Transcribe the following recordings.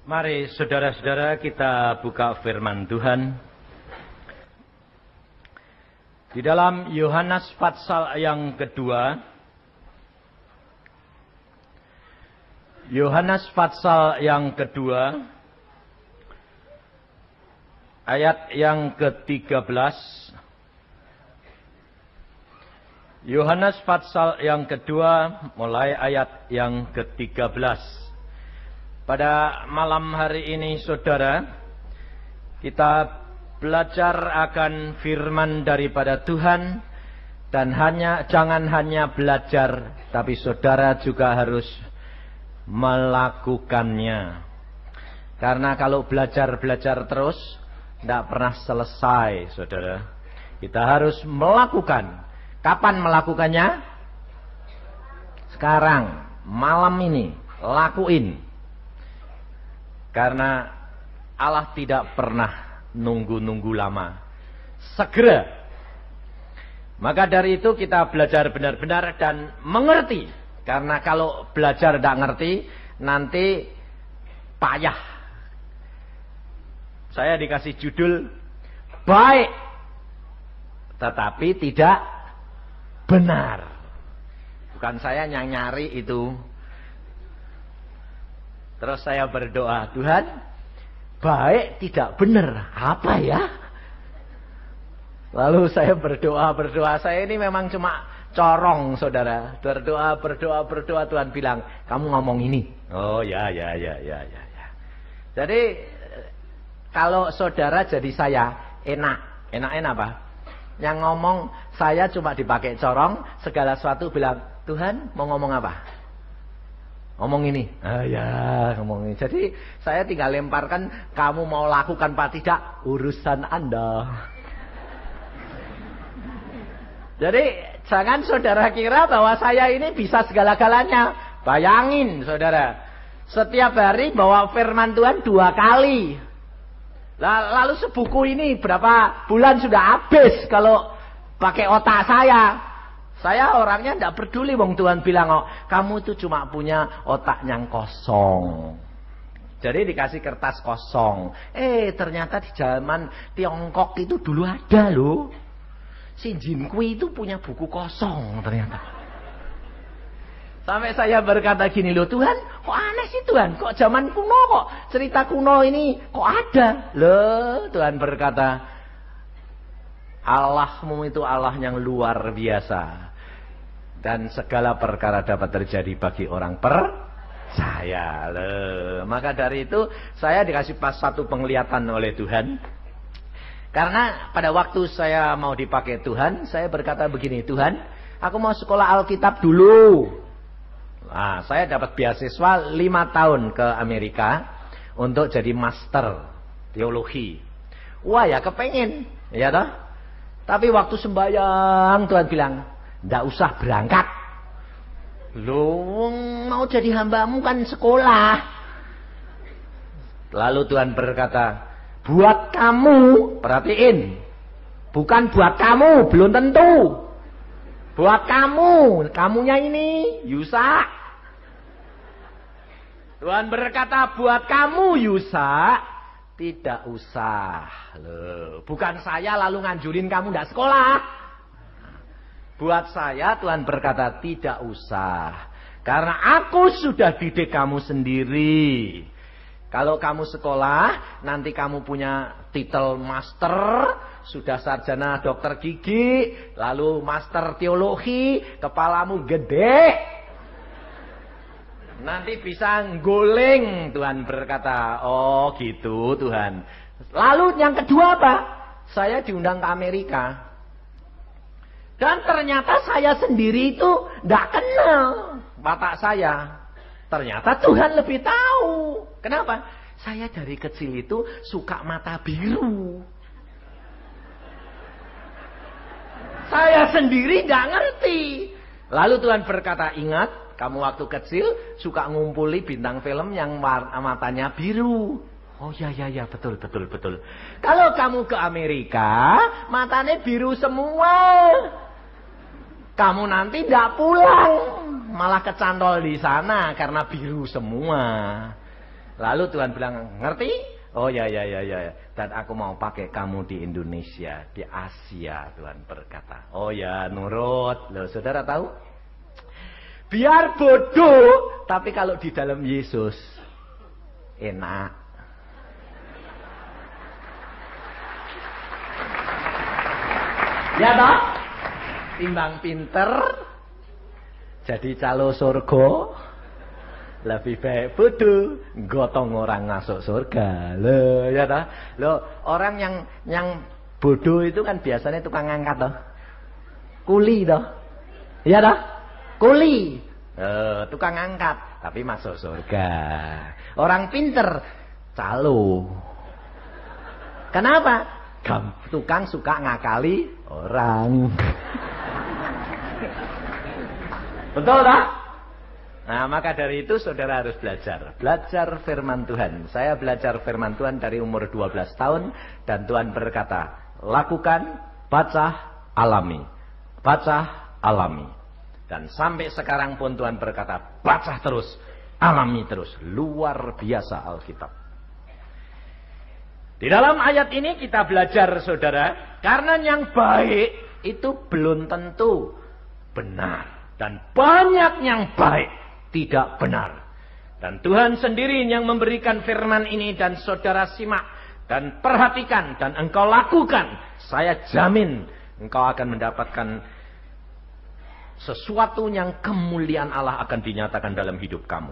Mari saudara-saudara kita buka firman Tuhan di dalam Yohanes pasal yang kedua. Yohanes pasal yang kedua ayat yang ke-13. Yohanes pasal yang kedua mulai ayat yang ke-13. Pada malam hari ini saudara, kita belajar akan firman daripada Tuhan. Dan jangan hanya belajar, tapi saudara juga harus melakukannya. Karena kalau belajar terus, tidak pernah selesai saudara. Kita harus melakukan. Kapan melakukannya? Sekarang, malam ini, lakuin. Karena Allah tidak pernah nunggu-nunggu lama. Segera. Maka dari itu kita belajar benar-benar dan mengerti. Karena kalau belajar tidak ngerti, nanti payah. Saya dikasih judul, baik tetapi tidak benar. Bukan saya yang nyari itu. Terus saya berdoa, Tuhan, baik tidak benar, apa ya? Lalu saya berdoa, saya ini memang cuma corong saudara. Berdoa, Tuhan bilang, kamu ngomong ini. Oh ya. Jadi, kalau saudara jadi saya, enak apa? Yang ngomong, saya cuma dipakai corong, segala sesuatu bilang, Tuhan mau ngomong apa? Ngomong ini. Ngomong ini. Jadi saya tinggal lemparkan, kamu mau lakukan apa tidak, urusan Anda. Jadi jangan saudara kira bahwa saya ini bisa segala-galanya. Bayangin saudara, setiap hari bawa firman Tuhan 2 kali. Lalu sebuku ini berapa bulan sudah habis kalau pakai otak saya. Saya orangnya tidak peduli, wong Tuhan bilang, kamu itu cuma punya otak yang kosong. Jadi dikasih kertas kosong. Ternyata di zaman Tiongkok itu dulu ada loh. Si Jin Kui itu punya buku kosong ternyata. Sampai saya berkata gini, loh Tuhan, kok aneh sih Tuhan? Kok zaman kuno kok cerita kuno ini kok ada? Loh, Tuhan berkata, Allahmu itu Allah yang luar biasa. Dan segala perkara dapat terjadi bagi orang percaya. Maka dari itu saya dikasih satu penglihatan oleh Tuhan. Karena pada waktu saya mau dipakai Tuhan, saya berkata begini, Tuhan, aku mau sekolah Alkitab dulu. Nah, saya dapat beasiswa 5 tahun ke Amerika untuk jadi master teologi. Wah ya kepengen, ya toh. Tapi waktu sembahyang Tuhan bilang, nggak usah berangkat. Loh, mau jadi hambamu kan sekolah. Lalu Tuhan berkata, buat kamu, perhatiin, bukan buat kamu, belum tentu. Buat kamu, kamunya ini, Yusa. Tuhan berkata, buat kamu, Yusa, tidak usah. Loh, bukan saya lalu nganjurin kamu nggak sekolah. Buat saya Tuhan berkata tidak usah. Karena aku sudah didik kamu sendiri. Kalau kamu sekolah, nanti kamu punya titel master, sudah sarjana dokter gigi, lalu master teologi, kepalamu gede. Nanti bisa nggoling, Tuhan berkata. Oh gitu Tuhan. Lalu yang kedua apa? Saya diundang ke Amerika. Dan ternyata saya sendiri itu tidak kenal watak saya. Ternyata Tuhan lebih tahu. Kenapa? Saya dari kecil itu suka mata biru. Saya sendiri tidak ngerti. Lalu Tuhan berkata, ingat, kamu waktu kecil suka ngumpuli bintang film yang matanya biru. Oh ya betul. Kalau kamu ke Amerika, matanya biru semua. Kamu nanti tidak pulang, malah kecantol di sana karena biru semua. Lalu Tuhan bilang, ngerti? Oh ya. Dan aku mau pakai kamu di Indonesia, di Asia, Tuhan berkata. Oh ya, nurut. Loh, saudara tahu? Biar bodoh, tapi kalau di dalam Yesus enak. Ya toh? Timbang pinter jadi calo surga, lebih baik bodoh gotong orang masuk surga. Loh, ya toh? Loh, orang yang bodoh itu kan biasanya tukang angkat toh. Kuli toh. Ya toh? Kuli. Tukang angkat tapi masuk surga. Orang pinter calo. Kenapa? Tukang suka ngakali orang. Betul tak? Nah, maka dari itu saudara harus belajar. Belajar firman Tuhan. Saya belajar firman Tuhan dari umur 12 tahun. Dan Tuhan berkata, lakukan, baca, alami. Baca, alami. Dan sampai sekarang pun Tuhan berkata, baca terus, alami terus. Luar biasa Alkitab. Di dalam ayat ini kita belajar saudara. Karena yang baik itu belum tentu benar. Dan banyak yang baik tidak benar. Dan Tuhan sendiri yang memberikan firman ini dan saudara simak dan perhatikan dan engkau lakukan. Saya jamin engkau akan mendapatkan sesuatu yang kemuliaan Allah akan dinyatakan dalam hidup kamu.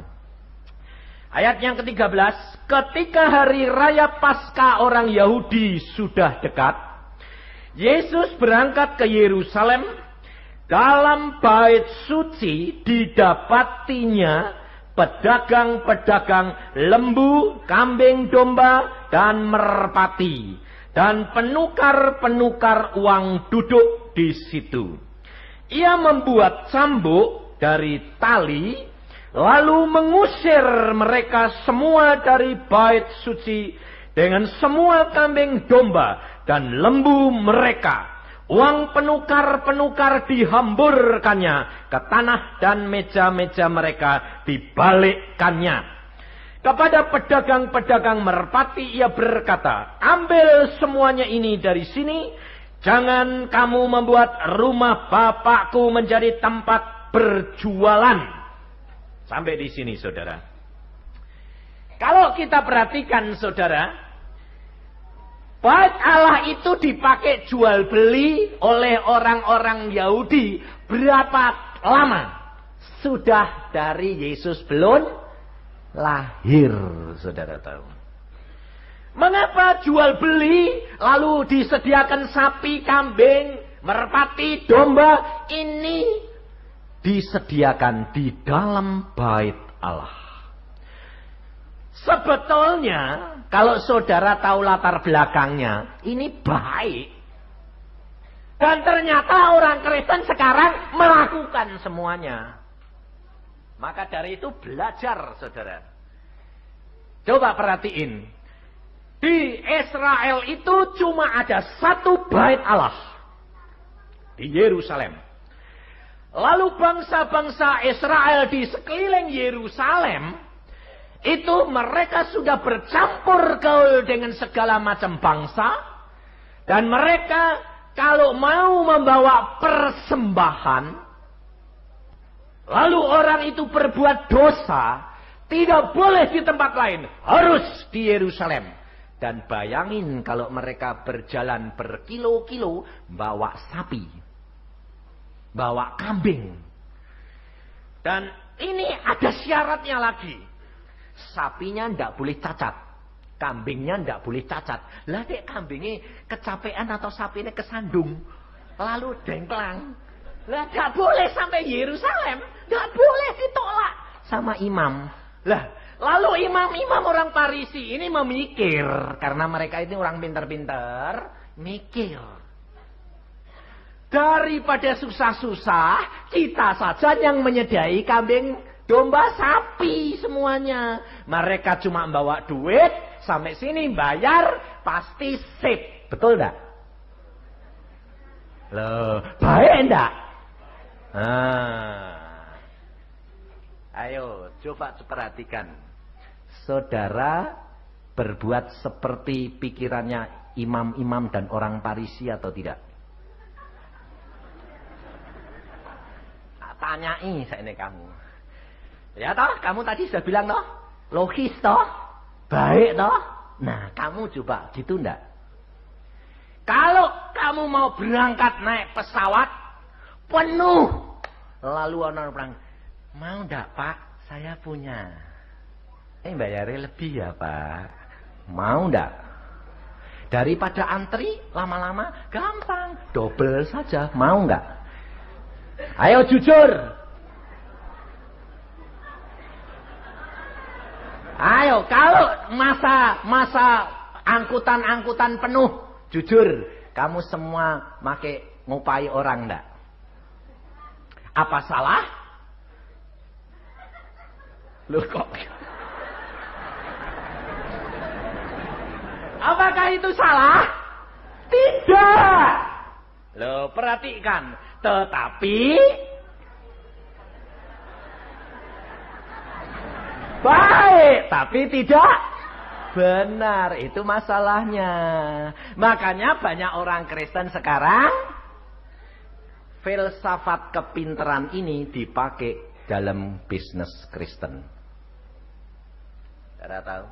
Ayat yang ke-13, ketika hari raya Paskah orang Yahudi sudah dekat, Yesus berangkat ke Yerusalem. Dalam bait suci didapatinya pedagang-pedagang lembu, kambing domba, dan merpati. Dan penukar-penukar uang duduk di situ. Ia membuat cambuk dari tali, lalu mengusir mereka semua dari bait suci dengan semua kambing domba dan lembu mereka. Uang penukar-penukar dihamburkannya ke tanah dan meja-meja mereka dibalikkannya. Kepada pedagang-pedagang merpati ia berkata, ambil semuanya ini dari sini. Jangan kamu membuat rumah Bapakku menjadi tempat berjualan. Sampai di sini saudara. Kalau kita perhatikan saudara, bait Allah itu dipakai jual beli oleh orang-orang Yahudi berapa lama? Sudah dari Yesus belum lahir, saudara tahu. Mengapa jual beli lalu disediakan sapi, kambing, merpati, domba? Ini disediakan di dalam bait Allah. Sebetulnya kalau saudara tahu latar belakangnya, ini baik. Dan ternyata orang Kristen sekarang melakukan semuanya. Maka dari itu belajar saudara. Coba perhatiin. Di Israel itu cuma ada satu bait Allah. Di Yerusalem. Lalu bangsa-bangsa Israel di sekeliling Yerusalem, itu mereka sudah bercampur gaul dengan segala macam bangsa. Dan mereka kalau mau membawa persembahan, lalu orang itu berbuat dosa, tidak boleh di tempat lain, harus di Yerusalem. Dan bayangin kalau mereka berjalan berkilo-kilo, bawa sapi, bawa kambing. Dan ini ada syaratnya lagi. Sapinya ndak boleh cacat, kambingnya ndak boleh cacat. Lah dek kambingnya kecapean atau sapinya kesandung, lalu dengklang. Lah ndak boleh sampai Yerusalem, ndak boleh ditolak sama imam. Lah lalu imam-imam orang Parisi ini memikir, karena mereka ini orang pintar-pintar, mikir. Daripada susah-susah, kita saja yang menyediai kambing, domba, sapi semuanya. Mereka cuma bawa duit, sampai sini bayar, pasti sip. Betul enggak? Loh, baik enggak? Ayo, coba perhatikan. saudara berbuat seperti pikirannya imam-imam dan orang Parisi atau tidak? Tanyai saya ini kamu. Ya toh, kamu tadi sudah bilang toh, logis toh, baik toh. Nah, kamu coba gitu ndak? Kalau kamu mau berangkat naik pesawat penuh, lalu orang bilang, mau ndak Pak? Saya punya. Bayarnya lebih ya Pak. Mau ndak? Daripada antri lama-lama, gampang, double saja. Mau nggak? Ayo jujur. Ayo, kalau masa angkutan penuh, jujur, kamu semua make ngupai orang enggak? Apa salah? Loh kok? Apakah itu salah? Tidak. Loh, perhatikan. Tetapi baik, tapi tidak benar. Itu masalahnya. Makanya banyak orang Kristen sekarang filsafat kepintaran ini dipakai dalam bisnis Kristen. Tidak tahu.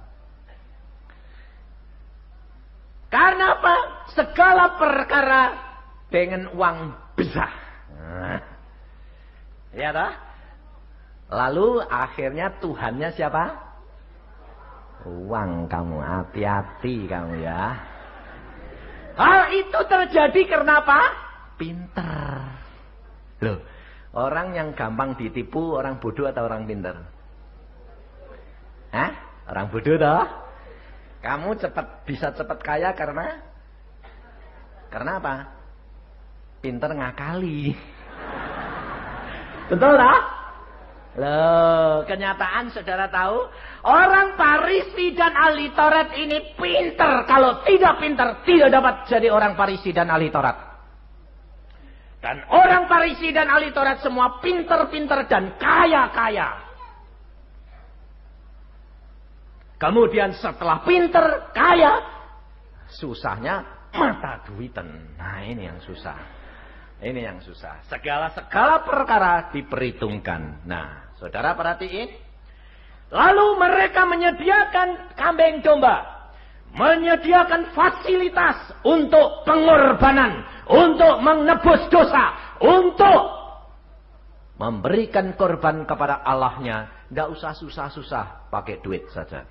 Karena apa? Segala perkara dengan uang besar. Nah, ya toh? Lalu akhirnya Tuhannya siapa? Uang. Kamu hati-hati kamu ya. Hal itu terjadi karena apa? Pinter. Loh, orang yang gampang ditipu orang bodoh atau orang pinter? Hah? Orang bodoh toh? Kamu bisa cepat kaya karena apa? Pinter ngakali. Betul tak? Loh, kenyataan saudara tahu, orang Farisi dan ahli Taurat ini pinter. Kalau tidak pinter, tidak dapat jadi orang Farisi dan ahli Taurat. Dan orang Farisi dan ahli Taurat semua pinter-pinter dan kaya-kaya. Kemudian setelah pinter, kaya, susahnya mata duitan. Nah, ini yang susah. Ini yang susah. Segala perkara diperhitungkan. Nah, saudara perhatiin. Lalu mereka menyediakan kambing domba. Menyediakan fasilitas untuk pengorbanan. Untuk menebus dosa. Untuk memberikan korban kepada Allahnya. Tidak usah susah-susah. Pakai duit saja.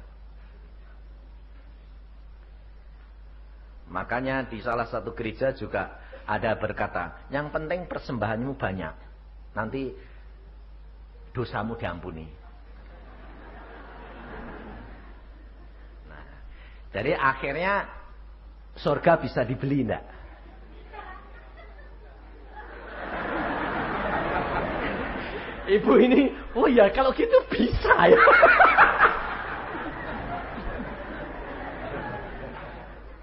Makanya di salah satu gereja juga ada berkata, yang penting persembahanmu banyak. Nanti dosamu diampuni. Nah, jadi akhirnya surga bisa dibeli enggak? Ibu ini, oh ya kalau gitu bisa ya.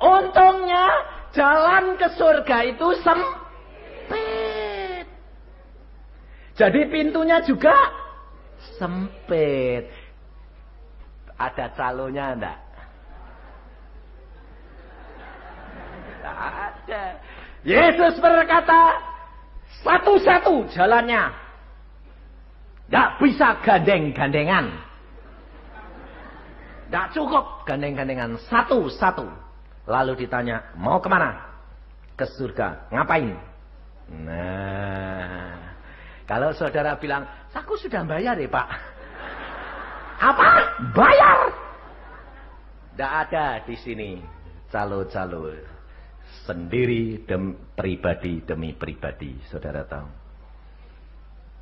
Untungnya jalan ke surga itu sempit. Jadi pintunya juga sempit. Ada calonnya enggak? Tidak ada. Yesus berkata, satu-satu jalannya. Tidak bisa gandeng-gandengan. Tidak cukup gandeng-gandengan. Satu-satu. Lalu ditanya, mau kemana? Ke surga. Ngapain? Nah, kalau saudara bilang, aku sudah bayar ya Pak. Apa? Bayar? Tidak ada di sini calo-calo. Sendiri pribadi demi pribadi, saudara tahu.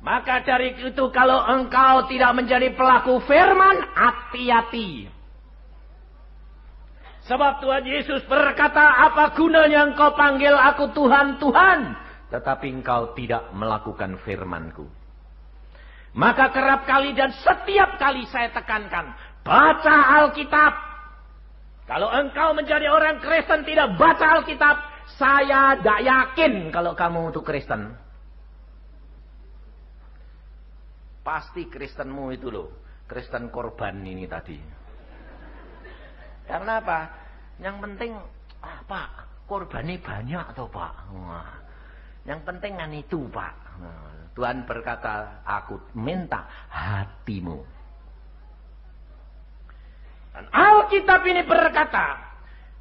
Maka dari itu kalau engkau tidak menjadi pelaku firman, hati-hati. Sebab Tuhan Yesus berkata, apa gunanya engkau panggil aku Tuhan, Tuhan, tetapi engkau tidak melakukan firman-Ku. Maka kerap kali dan setiap kali saya tekankan, baca Alkitab. Kalau engkau menjadi orang Kristen tidak baca Alkitab, saya tidak yakin kalau kamu itu Kristen. Pasti Kristenmu itu loh, Kristen korban ini tadi. Karena apa? Yang penting, Pak, korbannya banyak toh Pak. Yang penting kan itu Pak. Tuhan berkata, aku minta hatimu. Dan Alkitab ini berkata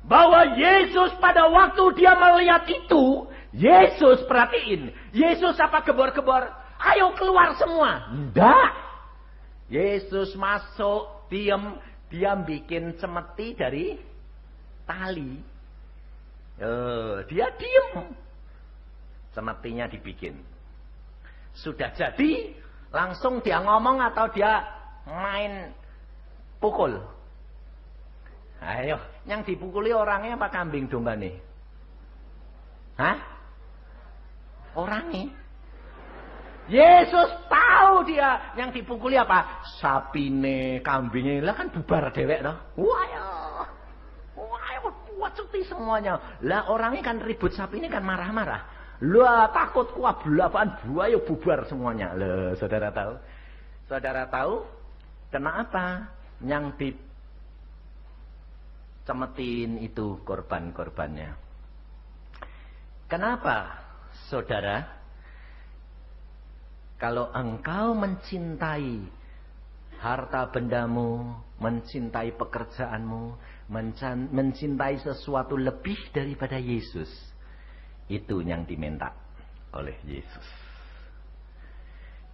bahwa Yesus pada waktu dia melihat itu, Yesus perhatiin, Yesus apa gebor-gebor, ayo keluar semua. Enggak. Yesus masuk, diam, dia bikin cemeti dari tali. Dia diam. Cemetinya dibikin. Sudah jadi, langsung dia ngomong atau dia main pukul. Ayo, yang dipukuli orangnya apa kambing domba nih? Hah? Orangnya. Yesus tahu dia yang dipukuli apa? Sapine, kambingnya, lah kan bubar dewek toh. Wah, kuat cuti semuanya. Lah orangnya kan ribut, sapine kan marah-marah. Lah takut kuat belapaan buaya bubar semuanya. Lah saudara tahu? Saudara tahu kenapa yang dicemetin itu korban-korbannya? Kenapa saudara? Kalau engkau mencintai harta bendamu, mencintai pekerjaanmu, mencintai sesuatu lebih daripada Yesus, itu yang diminta oleh Yesus.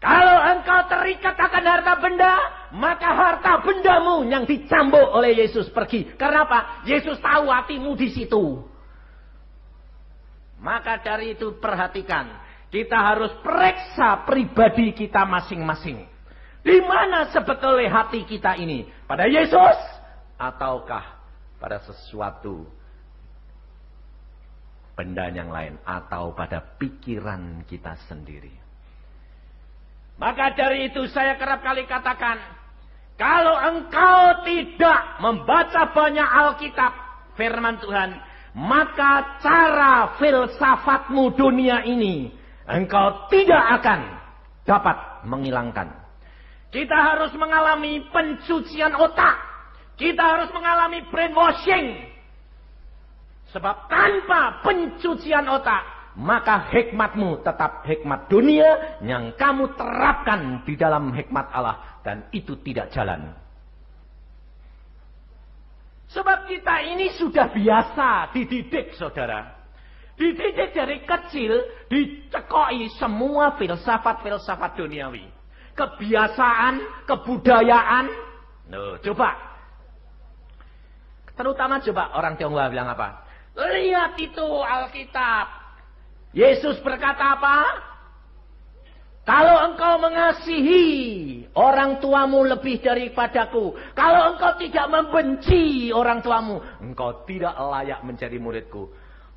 Kalau engkau terikat akan harta benda, maka harta bendamu yang dicambuk oleh Yesus pergi. Karena apa? Yesus tahu hatimu di situ. Maka dari itu perhatikan. Kita harus periksa pribadi kita masing-masing. Di mana sebetulnya hati kita ini? Pada Yesus? Ataukah pada sesuatu benda yang lain? Atau pada pikiran kita sendiri? Maka dari itu saya kerap kali katakan. Kalau engkau tidak membaca banyak Alkitab, firman Tuhan, maka cara filsafatmu dunia ini engkau tidak akan dapat menghilangkan. Kita harus mengalami pencucian otak. Kita harus mengalami brainwashing. Sebab tanpa pencucian otak, maka hikmatmu tetap hikmat dunia yang kamu terapkan di dalam hikmat Allah. Dan itu tidak jalan. Sebab kita ini sudah biasa dididik, saudara. Dididik dari kecil, dicekoi semua filsafat-filsafat duniawi. Kebiasaan, kebudayaan. Coba. Terutama coba orang Tionghoa bilang apa? Lihat itu Alkitab. Yesus berkata apa? Kalau engkau mengasihi orang tuamu lebih daripadaku. Kalau engkau tidak membenci orang tuamu. Engkau tidak layak menjadi muridku.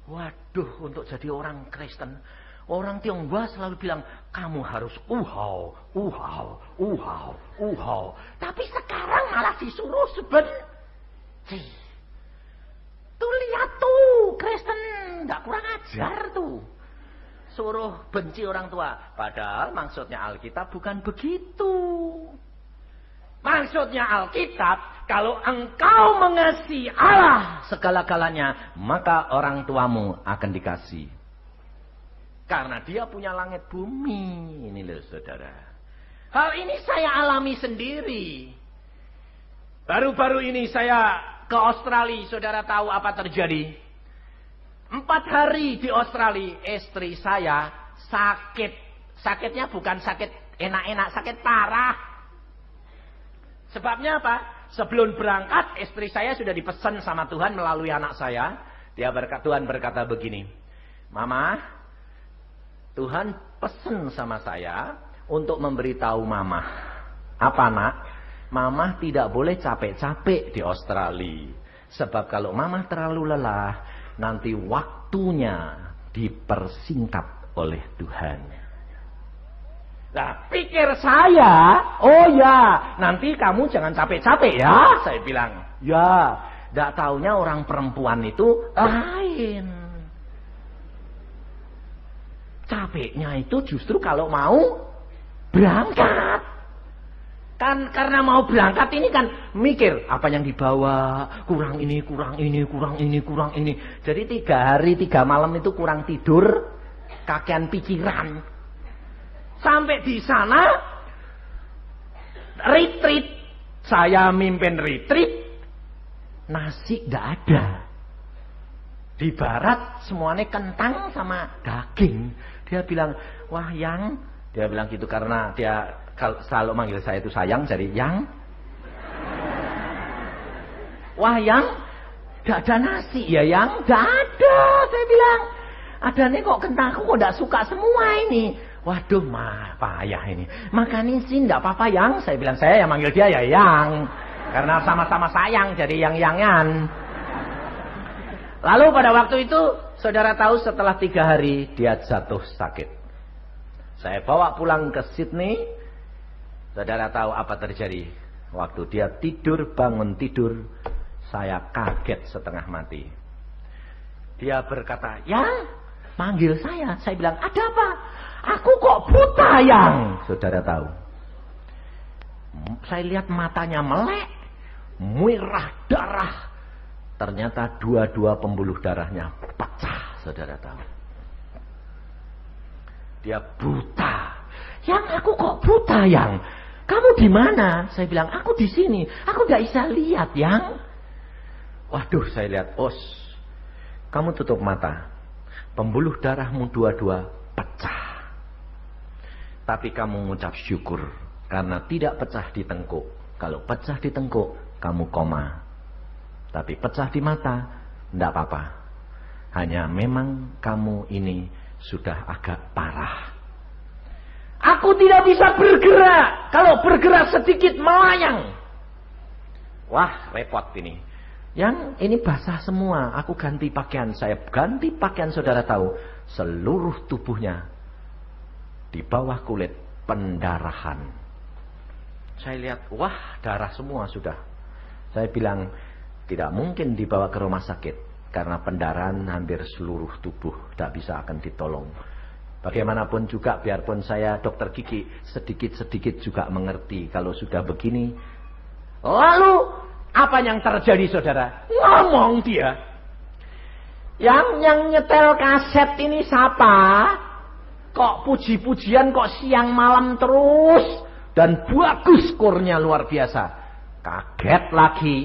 Waduh, untuk jadi orang Kristen, orang Tionghoa selalu bilang, kamu harus uhau. Tapi sekarang malah disuruh sebenci. Tuh lihat tuh, Kristen, gak kurang ajar tuh. Suruh benci orang tua. Padahal maksudnya Alkitab bukan begitu. Maksudnya Alkitab, kalau engkau mengasihi Allah segala-galanya, maka orang tuamu akan dikasih. Karena dia punya langit bumi. Ini loh saudara. Hal ini saya alami sendiri. Baru-baru ini saya ke Australia. Saudara tahu apa terjadi? 4 hari di Australia, istri saya sakit. Sakitnya bukan sakit enak-enak, sakit parah. Sebabnya apa? Sebelum berangkat, istri saya sudah dipesan sama Tuhan melalui anak saya. Tuhan berkata begini, Mama, Tuhan pesan sama saya untuk memberitahu Mama. Apa nak? Mama tidak boleh capek-capek di Australia. Sebab kalau Mama terlalu lelah, nanti waktunya dipersingkat oleh Tuhan. Nah, pikir saya, oh ya, nanti kamu jangan capek-capek ya, saya bilang. Ya, gak taunya orang perempuan itu lain. Capeknya itu justru kalau mau berangkat. Kan karena mau berangkat ini kan mikir apa yang dibawa, kurang ini, kurang ini, kurang ini, kurang ini. Jadi 3 hari 3 malam itu kurang tidur, kakean pikiran. Sampai di sana retreat, saya mimpin retreat, nasi nggak ada. Di barat semuanya kentang sama daging. Dia bilang, wah Yang, dia bilang gitu karena dia selalu manggil saya itu sayang, jadi Yang. Wah Yang, gak ada nasi ya Yang? Gak ada, saya bilang. Adanya kok kentangku kok gak suka semua ini. Waduh, payah ini. Makan sih gak apa-apa Yang. Saya bilang, saya yang manggil dia ya Yang. Karena sama-sama sayang, jadi yang-yangan. Lalu pada waktu itu, saudara tahu setelah 3 hari, dia jatuh sakit. Saya bawa pulang ke Sydney. Saudara tahu apa terjadi? Waktu dia tidur, bangun tidur, saya kaget setengah mati. Dia berkata, Yang, manggil saya. Saya bilang, ada apa? Aku kok buta Yang. Saudara tahu. Saya lihat matanya melek, merah darah. Ternyata 2 pembuluh darahnya pecah, saudara tahu. Dia buta. Yang, aku kok buta Yang? Kamu di mana? Saya bilang, aku di sini. Aku gak bisa lihat Yang. Waduh, saya lihat, kamu tutup mata. Pembuluh darahmu 2 pecah. Tapi kamu mengucap syukur karena tidak pecah di tengkuk. Kalau pecah di tengkuk, kamu koma. Tapi pecah di mata, tidak apa-apa. Hanya memang kamu ini sudah agak parah. Aku tidak bisa bergerak. Kalau bergerak sedikit melayang. Wah, repot ini. Yang ini basah semua. Aku ganti pakaian. Saya ganti pakaian, saudara tahu. Seluruh tubuhnya di bawah kulit pendarahan. Saya lihat, wah, darah semua sudah. Saya bilang, tidak mungkin dibawa ke rumah sakit. Karena pendarahan hampir seluruh tubuh. Tidak bisa akan ditolong. Bagaimanapun juga, biarpun saya dokter gigi, sedikit-sedikit juga mengerti. Kalau sudah begini. Lalu, apa yang terjadi saudara? Ngomong dia. Yang nyetel kaset ini siapa? Kok puji-pujian kok siang malam terus? Dan bagus skornya luar biasa. Kaget lagi.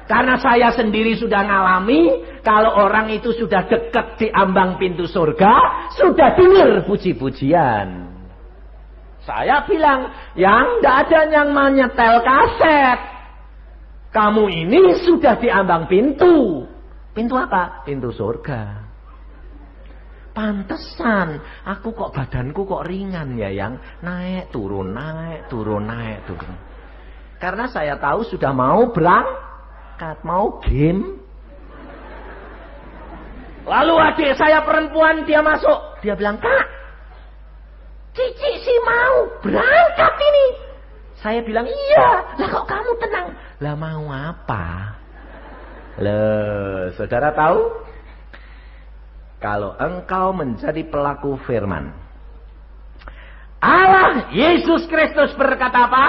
Karena saya sendiri sudah ngalami, kalau orang itu sudah dekat di ambang pintu surga, sudah dengar puji-pujian. Saya bilang, Yang tidak ada yang menyetel kaset. Kamu ini sudah di ambang pintu. Pintu apa? Pintu surga. Pantesan, aku kok badanku kok ringan ya Yang. Naik, turun, naik, turun, naik, turun. Karena saya tahu sudah mau mau game. Lalu adik saya perempuan dia masuk. Dia bilang, Kak, Cici sih mau berangkat ini. Saya bilang, iya. Lah kok kamu tenang? Lah mau apa? Loh, saudara tahu? Kalau engkau menjadi pelaku firman, Allah Yesus Kristus berkata apa?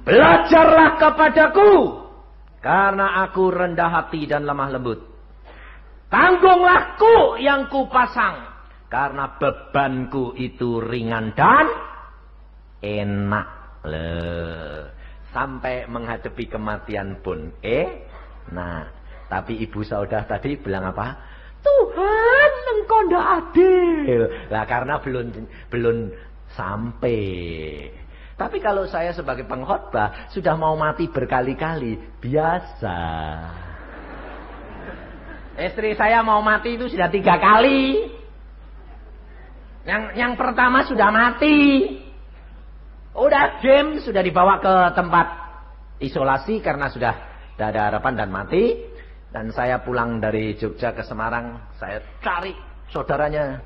Belajarlah kepadaku, karena aku rendah hati dan lemah lembut. Tanggunglah ku yang kupasang, karena bebanku itu ringan dan enak. Sampai menghadapi kematian pun nah, tapi ibu saudara tadi bilang apa? Tuhan, engkau ndak adil. Lah karena belum sampai. Tapi kalau saya sebagai pengkhotbah sudah mau mati berkali-kali, biasa. Istri saya mau mati itu sudah 3 kali. Yang pertama sudah mati. Udah game, sudah dibawa ke tempat isolasi karena sudah tidak ada harapan dan mati. Dan saya pulang dari Jogja ke Semarang, saya cari saudaranya.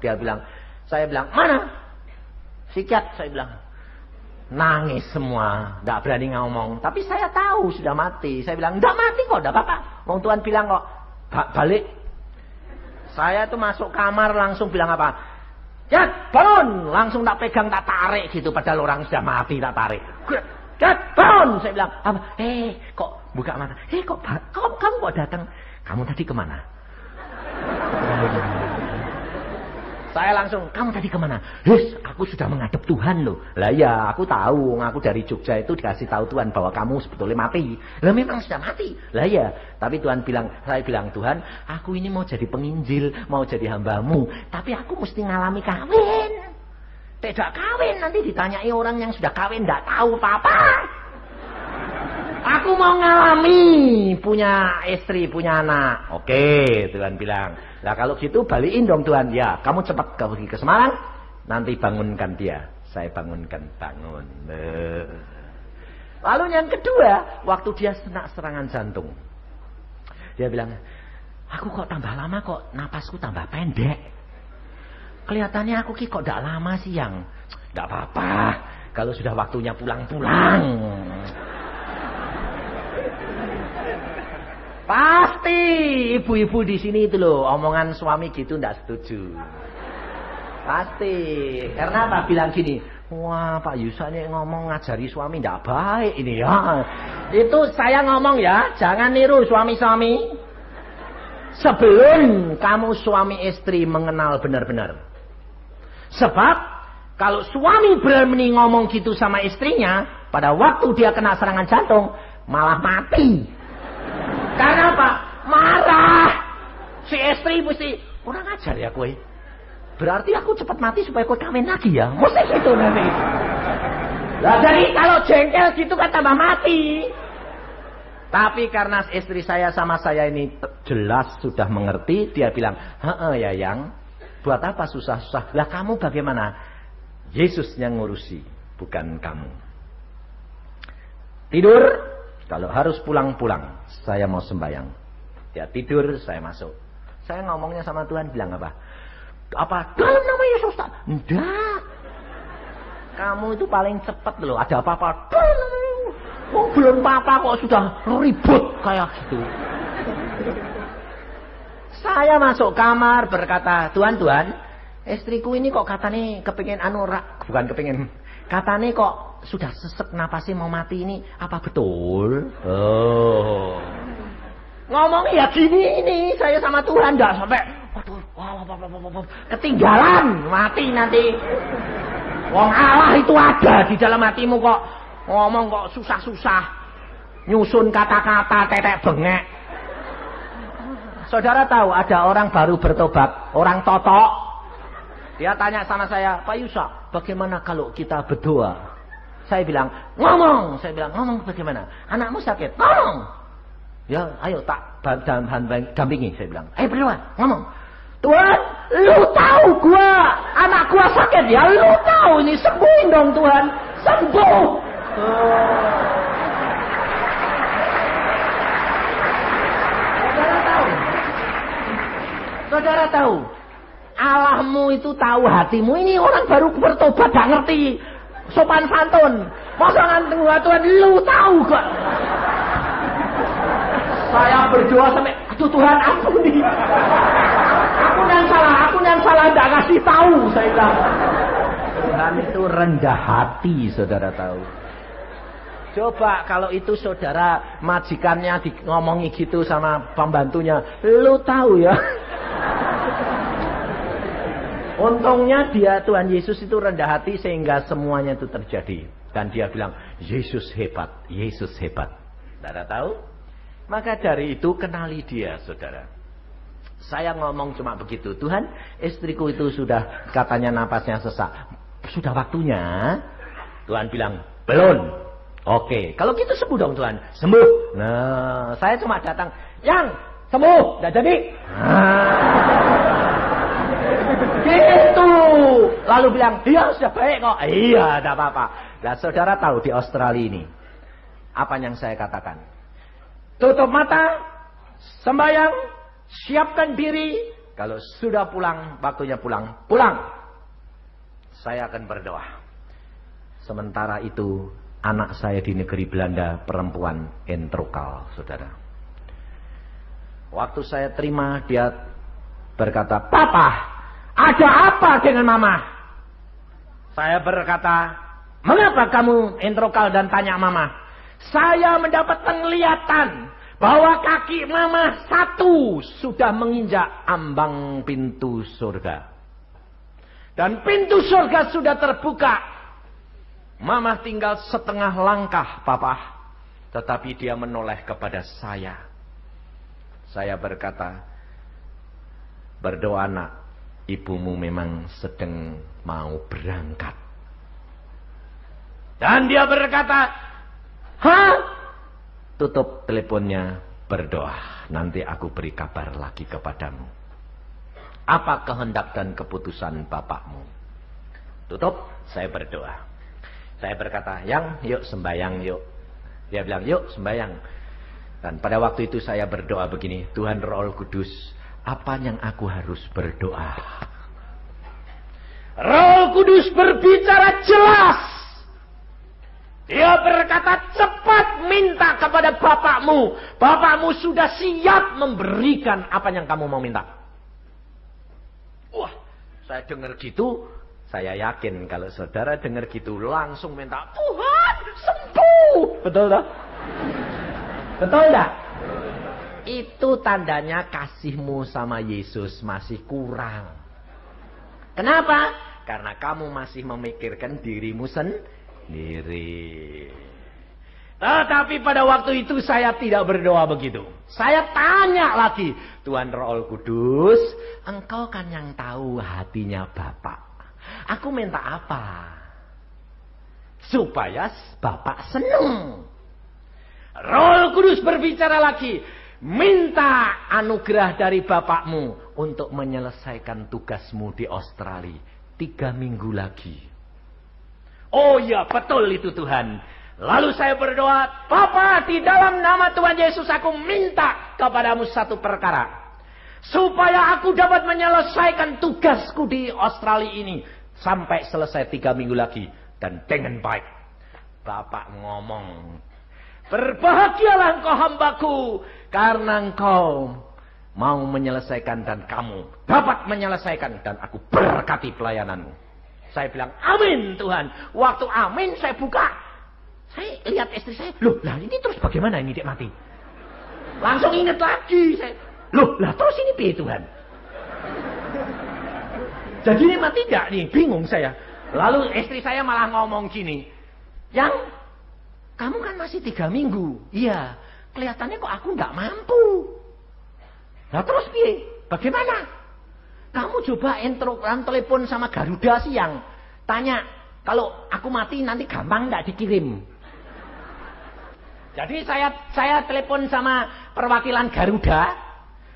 Saya bilang, mana? Sikat, saya bilang. Nangis semua, tidak berani ngomong. Tapi saya tahu sudah mati. Saya bilang, tidak mati kok, tidak apa-apa. Wong Tuhan bilang kok, balik. Saya tuh masuk kamar langsung bilang apa? Jat, bangun. Langsung tak pegang, tak tarik gitu. Padahal orang sudah mati, tak tarik. Jat, bangun. Saya bilang, apa? Kok buka mata. Kok kamu kok datang? Kamu tadi kemana? Saya langsung, kamu tadi kemana? Aku sudah menghadap Tuhan loh. Lah ya, aku tahu. Aku dari Jogja itu dikasih tahu Tuhan bahwa kamu sebetulnya mati. Lah memang sudah mati. Lah ya, tapi Tuhan bilang, saya bilang, Tuhan, aku ini mau jadi penginjil, mau jadi hambamu. Tapi aku mesti ngalami kawin. Tidak kawin, nanti ditanyai orang yang sudah kawin, tidak tahu apa-apa. Aku mau ngalami, punya istri, punya anak. Oke, Tuhan bilang. Lah kalau gitu balikin dong Tuhan. Ya, kamu cepat pergi ke Semarang, nanti bangunkan dia. Saya bangunkan, bangun. Lalu yang kedua, waktu dia serangan jantung. Dia bilang, aku kok tambah lama kok napasku tambah pendek. Kelihatannya aku kok tidak lama sih yang. Tidak apa-apa, kalau sudah waktunya pulang-pulang. Pasti ibu-ibu di sini itu loh, omongan suami gitu ndak setuju. Pasti. Karena apa bilang gini, wah Pak Yusa ini ngomong ngajari suami ndak baik ini ya. Itu saya ngomong ya, jangan niru suami-suami. Sebelum kamu suami istri mengenal benar-benar. Sebab kalau suami berani ngomong gitu sama istrinya, pada waktu dia kena serangan jantung malah mati. Karena apa? Marah. Si istri mesti kurang ajar ya kowe. Berarti aku cepat mati supaya kowe kawin lagi ya. Mesti gitu nanti. Lah jadi kalau jengkel gitu kan tambah mati. Tapi karena istri saya sama saya ini jelas sudah mengerti, dia bilang, "Heeh ya yang, buat apa susah-susah? Lah kamu bagaimana?" Yesus yang ngurusi, bukan kamu. Tidur. Kalau harus pulang-pulang, saya mau sembahyang. Dia tidur, saya masuk. Saya ngomongnya sama Tuhan, bilang apa? Apa? Dalam nama Yesus tak? Enggak. Kamu itu paling cepat loh, ada apa-apa. Oh, belum apa-apa kok sudah ribut kayak gitu. Saya masuk kamar berkata, Tuhan, istriku ini kok katanya kepingin bukan kepingin. Katanya kok sudah sesek napasnya mau mati ini, apa betul? Oh. Ngomong ya gini ini, saya sama Tuhan enggak sampai waduh, ketinggalan, mati nanti. Wong Allah itu ada di dalam hatimu kok ngomong kok susah-susah. Nyusun kata-kata tetek bengek. Saudara tahu ada orang baru bertobat, orang totok. Dia tanya sama saya, Pak Yusa, bagaimana kalau kita berdoa? Saya bilang, ngomong. Saya bilang, ngomong bagaimana? Anakmu sakit, ngomong. Ya, ayo tak dampingi. Saya bilang, ayo berdoa, ngomong. Tuhan, lu tahu anak gua sakit ya, lu tahu ini sembuhin dong Tuhan, sembuh. Saudara tahu, Allahmu itu tahu hatimu. Ini orang baru bertobat gak ngerti sopan santun. Masa nganteng Tuhan, lu tahu kok. Saya berdoa sampai, aduh Tuhan ampuni. Aku yang salah enggak ngasih tahu, saya bilang. Tuhan itu rendah hati, saudara tahu. Coba kalau itu saudara majikannya ngomongi gitu sama pembantunya, lu tahu ya. Untungnya Tuhan Yesus itu rendah hati sehingga semuanya itu terjadi. Dan dia bilang, Yesus hebat, Yesus hebat. Saudara tahu? Maka dari itu kenali dia, saudara. Saya ngomong cuma begitu. Tuhan, istriku itu sudah katanya napasnya sesak. Sudah waktunya. Tuhan bilang, belum. Oke, kalau gitu sembuh dong Tuhan. Sembuh. Nah, saya cuma datang. Yang, sembuh. Tidak jadi. Gitu. Lalu bilang, iya sudah baik kok. Iya, tidak apa-apa. Nah, saudara tahu di Australia ini. Apa yang saya katakan? Tutup mata. Sembahyang. Siapkan diri. Kalau sudah pulang, waktunya pulang. Pulang. Saya akan berdoa. Sementara itu, anak saya di negeri Belanda, perempuan entrokal, saudara. Waktu saya terima, dia berkata, Papa, ada apa dengan mama? Saya berkata, mengapa kamu introkal dan tanya mama? Saya mendapat penglihatan bahwa kaki mama satu sudah menginjak ambang pintu surga. Dan pintu surga sudah terbuka. Mama tinggal setengah langkah, Papa. Tetapi dia menoleh kepada saya. Saya berkata, berdoa nak, ibumu memang sedang mau berangkat. Dan dia berkata, hah? Tutup teleponnya, berdoa. Nanti aku beri kabar lagi kepadamu. Apa kehendak dan keputusan bapakmu? Tutup, saya berdoa. Saya berkata, Yang, yuk sembahyang yuk. Dia bilang, yuk sembahyang. Dan pada waktu itu saya berdoa begini, Tuhan Roh Kudus, apa yang aku harus berdoa? Roh Kudus berbicara jelas. Dia berkata, cepat minta kepada bapakmu. Bapakmu sudah siap memberikan apa yang kamu mau minta. Wah, saya dengar gitu, saya yakin kalau saudara dengar gitu langsung minta, Tuhan sembuh. Betul tak? Betul tak? Itu tandanya kasihmu sama Yesus masih kurang. Kenapa? Karena kamu masih memikirkan dirimu sendiri. Tetapi pada waktu itu saya tidak berdoa begitu. Saya tanya lagi, Tuhan Roh Kudus, Engkau kan yang tahu hatinya Bapak. Aku minta apa? Supaya Bapak senang. Roh Kudus berbicara lagi, minta anugerah dari Bapakmu untuk menyelesaikan tugasmu di Australia 3 minggu lagi. Oh ya, betul itu Tuhan. Lalu saya berdoa, Bapa, di dalam nama Tuhan Yesus aku minta kepadamu satu perkara. Supaya aku dapat menyelesaikan tugasku di Australia ini. Sampai selesai 3 minggu lagi. Dan dengan baik. Bapak ngomong, berbahagialah engkau hambaku. Karena engkau mau menyelesaikan dan kamu dapat menyelesaikan. Dan aku berkati pelayananmu. Saya bilang, amin Tuhan. Waktu amin saya buka. Saya lihat istri saya, loh lah ini terus bagaimana ini dia mati? Langsung ingat lagi saya, loh lah terus ini piye Tuhan? Jadi ini mati enggak nih? Bingung saya. Lalu istri saya malah ngomong gini, Yang, kamu kan masih 3 minggu. Iya, kelihatannya kok aku enggak mampu. Lah terus piye? Bagaimana? Kamu coba telepon sama Garuda siang. Tanya, kalau aku mati nanti gampang enggak dikirim? Jadi saya telepon sama perwakilan Garuda.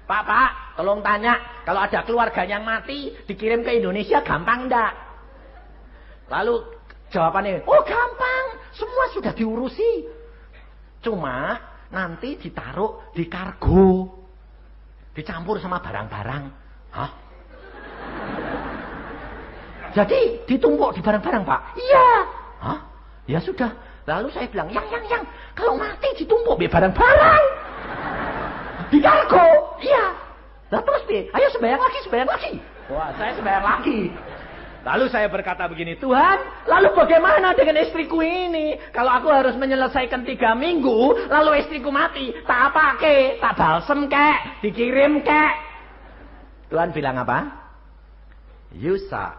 Pak, tolong tanya, kalau ada keluarganya yang mati, dikirim ke Indonesia gampang enggak? Lalu jawabannya, oh gampang, semua sudah diurusi. Cuma nanti ditaruh di kargo. Dicampur sama barang-barang. Hah? Jadi ditumpuk di barang-barang, Pak? Iya. Hah? Ya sudah. Lalu saya bilang, yang, kalau mati ditumpuk di barang-barang. Di kargo. Iya. Nah terus nih, ayo sembahyang lagi. Wah, saya sembahyang lagi. Lalu saya berkata begini, Tuhan, lalu bagaimana dengan istriku ini? Kalau aku harus menyelesaikan 3 minggu, lalu istriku mati, tak apa ke? Tak balsem kek? Dikirim kek? Tuhan bilang apa? Yusa,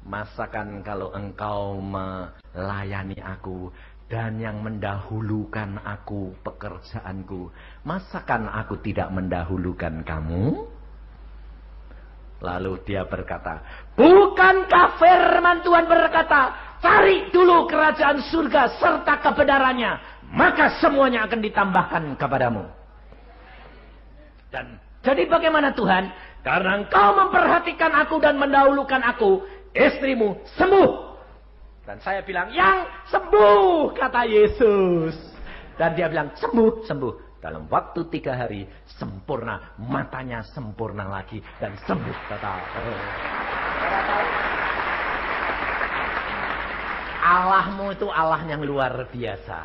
masakan kalau engkau melayani aku dan yang mendahulukan aku pekerjaanku, masakan aku tidak mendahulukan kamu? Lalu dia berkata, bukankah firman Tuhan berkata, cari dulu kerajaan surga serta kebenarannya, maka semuanya akan ditambahkan kepadamu. Dan jadi bagaimana Tuhan? Karena engkau memperhatikan aku dan mendahulukan aku, istrimu sembuh. Dan saya bilang, yang sembuh, kata Yesus. Dan dia bilang, sembuh. Dalam waktu 3 hari, sempurna. Matanya sempurna lagi. Dan sembuh, kata Allahmu itu Allah yang luar biasa.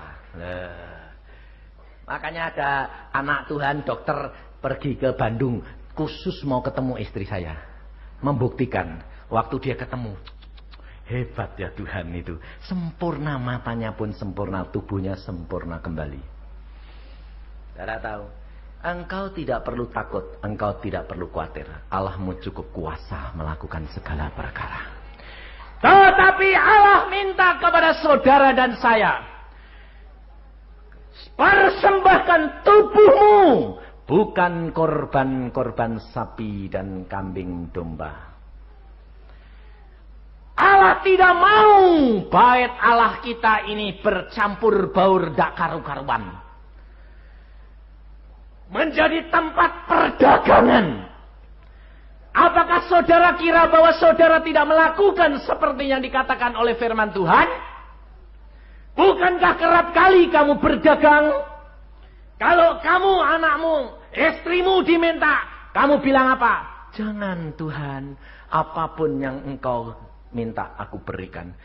Makanya ada anak Tuhan, dokter, pergi ke Bandung. Khusus mau ketemu istri saya. membuktikan. Waktu dia ketemu, hebat ya Tuhan itu. Sempurna matanya pun sempurna, tubuhnya sempurna kembali. Saudara tahu, engkau tidak perlu takut, engkau tidak perlu khawatir. Allahmu cukup kuasa melakukan segala perkara. Tetapi Allah minta kepada saudara dan saya, persembahkan tubuhmu, bukan korban-korban sapi dan kambing domba. Allah tidak mau bait Allah kita ini bercampur baur dak karu-karuan. Menjadi tempat perdagangan. Apakah saudara kira bahwa saudara tidak melakukan seperti yang dikatakan oleh firman Tuhan? Bukankah kerap kali kamu berdagang? Kalau kamu, anakmu, istrimu diminta, kamu bilang apa? Jangan Tuhan, apapun yang engkau minta aku berikan.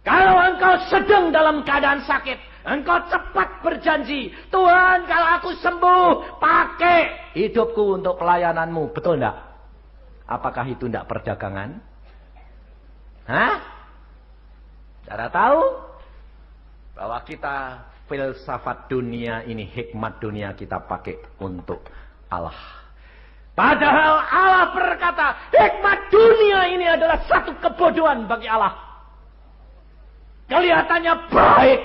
Kalau engkau sedang dalam keadaan sakit, engkau cepat berjanji, Tuhan kalau aku sembuh, pakai hidupku untuk pelayananmu. Betul enggak? Apakah itu enggak perdagangan? Hah? Cara tahu bahwa kita filsafat dunia ini, hikmat dunia kita pakai untuk Allah. Padahal Allah berkata, hikmat dunia ini adalah satu kebodohan bagi Allah. Kelihatannya baik,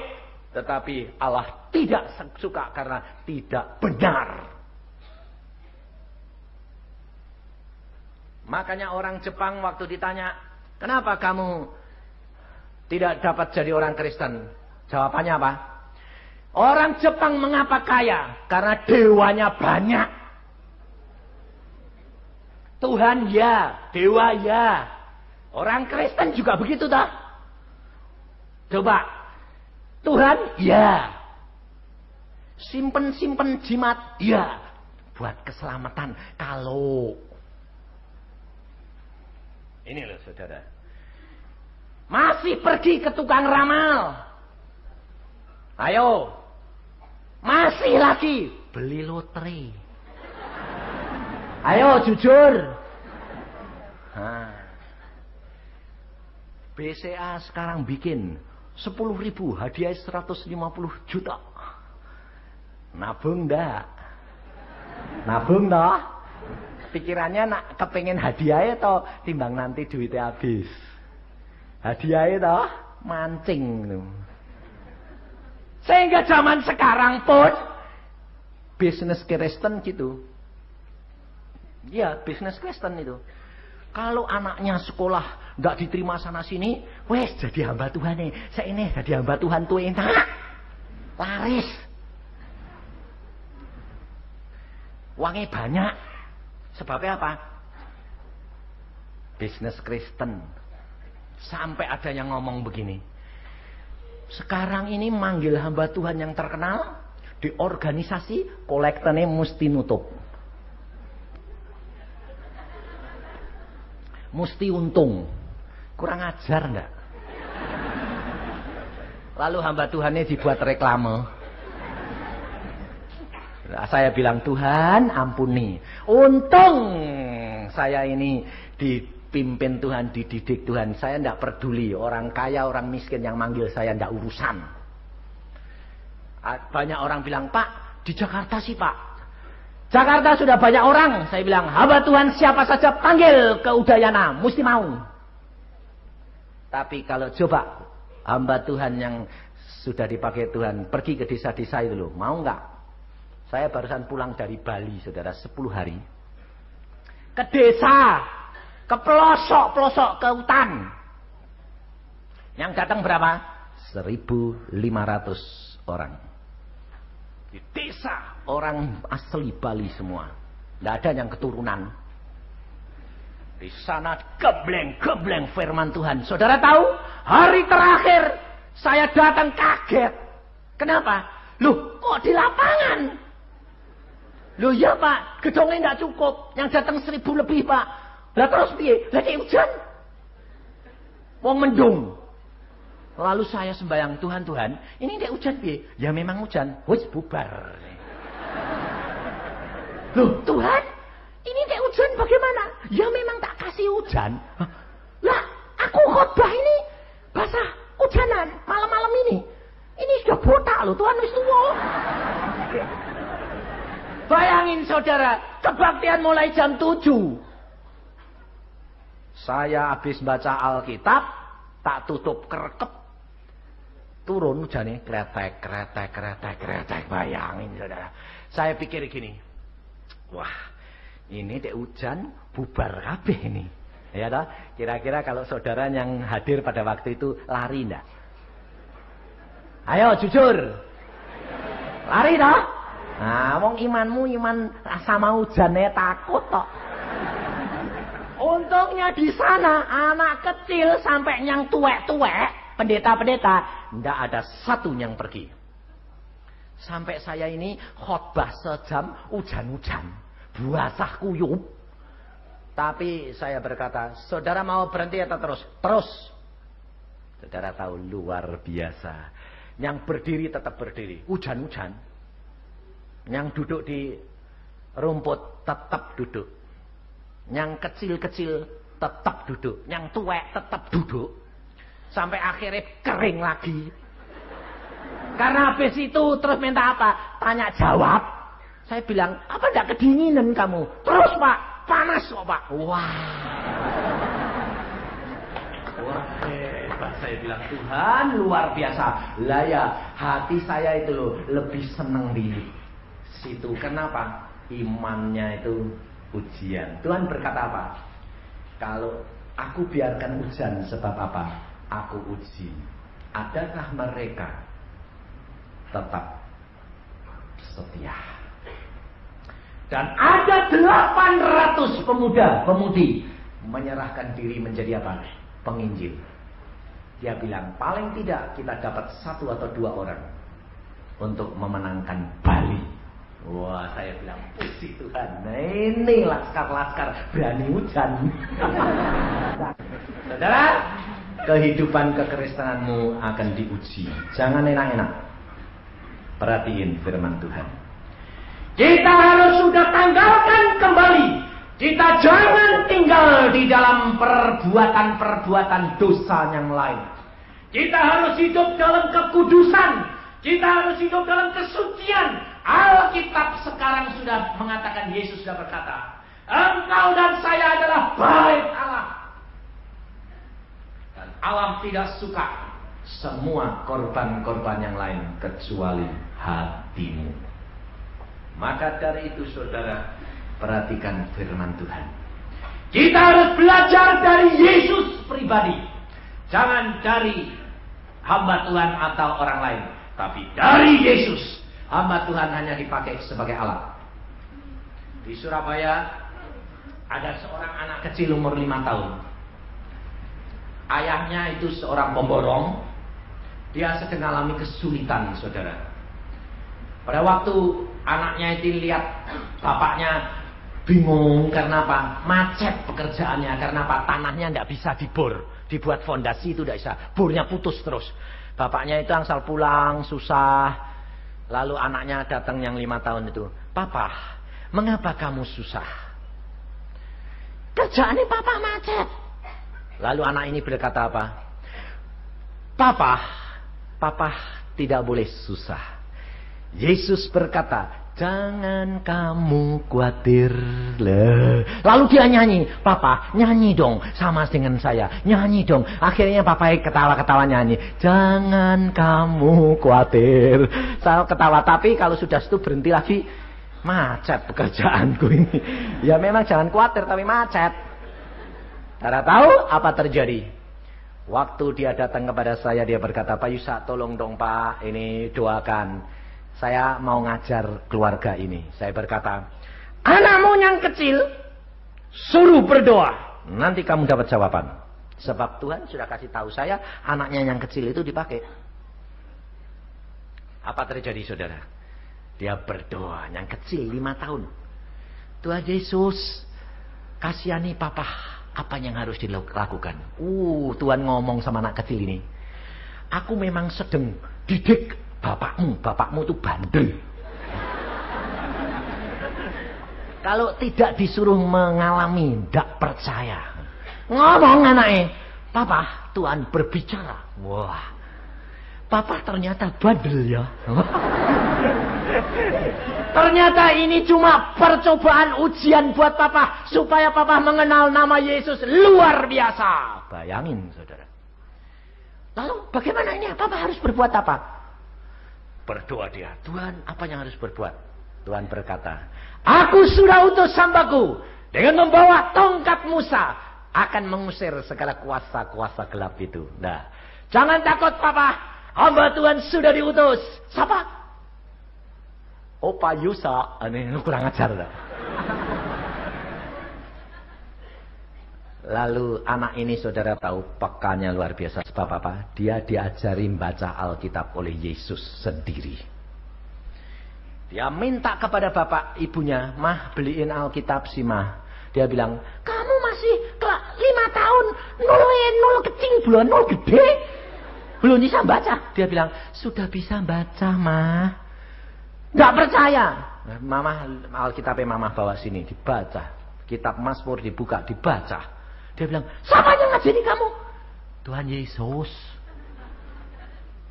tetapi Allah tidak suka karena tidak benar. Makanya orang Jepang waktu ditanya, kenapa kamu tidak dapat jadi orang Kristen? Jawabannya apa? Orang Jepang mengapa kaya? Karena dewanya banyak. Tuhan ya, dewa ya. Orang Kristen juga begitu tak? Coba. Tuhan ya. Simpen jimat ya. Buat keselamatan. Kalau. Ini loh saudara. Masih pergi ke tukang ramal. Ayo. Masih lagi beli lotre. Ayo jujur. BCA sekarang bikin 10.000 hadiah 150 juta. Nabung dah. Nabung dah. Pikirannya nak kepengen hadiah atau timbang nanti duitnya habis. Hadiah itu mancing. Sehingga zaman sekarang pun bisnis Kristen gitu. Ya, bisnis Kristen itu. Kalau anaknya sekolah nggak diterima sana sini, wes jadi hamba Tuhan nih. Saya ini jadi hamba Tuhan tuh enak. Laris. Uangnya banyak. Sebabnya apa? Bisnis Kristen. Sampai ada yang ngomong begini. Sekarang ini manggil hamba Tuhan yang terkenal di organisasi, kolektornya mesti nutup. Mesti untung. Kurang ajar enggak? Lalu hamba Tuhannya dibuat reklame. Nah, saya bilang, Tuhan ampuni. Untung saya ini dipimpin Tuhan, dididik Tuhan. Saya enggak peduli orang kaya, orang miskin yang manggil saya enggak urusan. Banyak orang bilang, Pak, di Jakarta sih Pak. Jakarta sudah banyak orang. Saya bilang, hamba Tuhan siapa saja panggil ke Udayana, mesti mau. Tapi kalau coba hamba Tuhan yang sudah dipakai Tuhan pergi ke desa-desa itu loh, mau nggak? Saya barusan pulang dari Bali, saudara, 10 hari. Ke desa, ke pelosok-pelosok, ke hutan. Yang datang berapa? 1.500 orang. Di desa, orang asli Bali semua. Tidak ada yang keturunan. Di sana gebleng-gebleng firman Tuhan. Saudara tahu, hari terakhir saya datang kaget. Kenapa? Loh, kok di lapangan? Loh ya Pak, gedongnya tidak cukup. Yang datang 1.000 lebih Pak. Lah terus piye? Lagi hujan. Wong mendung. Lalu saya sembahyang, Tuhan, ini tidak hujan piye? Ya memang hujan. Wis bubar. Loh Tuhan, ini tidak hujan bagaimana? Ya memang tak kasih hujan. Lah, aku khotbah ini basah hujanan malam-malam ini. Ini sudah botak loh, Tuhan wis tuwa. Bayangin saudara, kebaktian mulai jam 7. Saya habis baca Alkitab, tak tutup kerekep. Turun hujannya, kretek, bayangin saudara. Saya pikir gini, wah ini dek hujan, bubar kabeh ini. Ya toh? Kira-kira kalau saudara yang hadir pada waktu itu lari enggak? Ayo jujur. Lari toh? Nah, wong imanmu iman sama hujannya takut toh. Untungnya di sana anak kecil sampai yang tuwek-tuwek, pendeta-pendeta, ndak ada satu yang pergi. Sampai saya ini khotbah sejam hujan-hujan, basah kuyup. Tapi saya berkata, saudara mau berhenti atau terus? Terus. Saudara tahu luar biasa. Yang berdiri tetap berdiri, hujan-hujan. Yang duduk di rumput tetap duduk. Yang kecil-kecil tetap duduk. Yang tuwek tetap duduk. Sampai akhirnya kering lagi. Karena habis itu terus minta apa? Tanya jawab. Saya bilang, apa enggak kedinginan kamu? Terus Pak, panas kok Pak. Wah. Wah hebat. Saya bilang, Tuhan luar biasa. Lah ya, hati saya itu loh lebih senang di situ. Kenapa? Imannya itu ujian. Tuhan berkata apa? Kalau aku biarkan hujan sebab apa? Aku uji. Adakah mereka tetap setia? Dan ada 800 pemuda-pemudi menyerahkan diri menjadi apa? Penginjil. Dia bilang, paling tidak kita dapat 1 atau 2 orang untuk memenangkan Bali. Wah, saya bilang, puji Tuhan. Nah, ini laskar-laskar berani hujan. Saudara, kehidupan kekristenanmu akan diuji. Jangan enak-enak. Perhatiin firman Tuhan. Kita harus sudah tanggalkan kembali. Kita jangan tinggal di dalam perbuatan-perbuatan dosa yang lain. Kita harus hidup dalam kekudusan. Kita harus hidup dalam kesucian. Alkitab sekarang sudah mengatakan, Yesus sudah berkata, engkau dan saya adalah bait Allah. Dan Allah tidak suka semua korban-korban yang lain kecuali hatimu. Maka dari itu saudara, perhatikan firman Tuhan. Kita harus belajar dari Yesus pribadi. Jangan dari hamba Tuhan atau orang lain. Tapi dari Yesus. Hamba Tuhan hanya dipakai sebagai alat. Di Surabaya ada seorang anak kecil umur 5 tahun. Ayahnya itu seorang pemborong. Dia sedang mengalami kesulitan, saudara. Pada waktu anaknya itu lihat bapaknya bingung karena apa? Macet pekerjaannya. Karena apa? Tanahnya tidak bisa dibor. Dibuat fondasi itu tidak bisa. Bornya putus terus. Bapaknya itu angsal pulang, susah. Lalu anaknya datang yang 5 tahun itu. Papa, mengapa kamu susah? Kerjaannya papa macet. Lalu anak ini berkata apa? Papa tidak boleh susah. Yesus berkata, jangan kamu khawatir. Lalu dia nyanyi. Papa, nyanyi dong sama dengan saya. Nyanyi dong. Akhirnya papa ketawa-ketawa nyanyi. Jangan kamu khawatir. Saya ketawa. Tapi kalau sudah itu berhenti lagi. Macet pekerjaanku ini. Ya memang jangan khawatir tapi macet. Saudara tahu apa terjadi? Waktu dia datang kepada saya, dia berkata, Pak Yusak, tolong dong Pak, ini doakan. Saya mau ngajar keluarga ini. Saya berkata, anakmu yang kecil, suruh berdoa. Nanti kamu dapat jawaban. Sebab Tuhan sudah kasih tahu saya, anaknya yang kecil itu dipakai. Apa terjadi saudara? Dia berdoa, yang kecil 5 tahun. Tuhan Yesus, kasihani papa, apa yang harus dilakukan? Tuhan ngomong sama anak kecil ini. Aku memang sedang didik bapakmu itu bandel. Kalau tidak disuruh mengalami, tidak percaya. Ngomong anaknya, Papa, Tuhan berbicara. Wah, Papa ternyata bandel ya. Ternyata ini cuma percobaan ujian buat Papa. Supaya Papa mengenal nama Yesus luar biasa. Bayangin saudara. Lalu bagaimana ini? Papa harus berbuat apa? Berdoa dia. Tuhan, apa yang harus berbuat? Tuhan berkata, Aku sudah utus hambaku dengan membawa tongkat Musa akan mengusir segala kuasa-kuasa gelap itu. Nah, jangan takut Papa, hamba Tuhan sudah diutus. Siapa? Opa Yusa. Ini kurang ajar dah. Lalu anak ini saudara tahu pekanya luar biasa. Sebab apa? Dia diajari membaca Alkitab oleh Yesus sendiri. Dia minta kepada bapak ibunya, Mah beliin Alkitab si Mah. Dia bilang, kamu masih 5 tahun, nol kecil belum, nol gede. Belum bisa baca. Dia bilang, sudah bisa baca Mah. Gak percaya. Mama, Alkitabnya Mama bawa sini, dibaca. Kitab Mazmur dibuka, dibaca. Dia bilang, siapa yang ngajari kamu? Tuhan Yesus.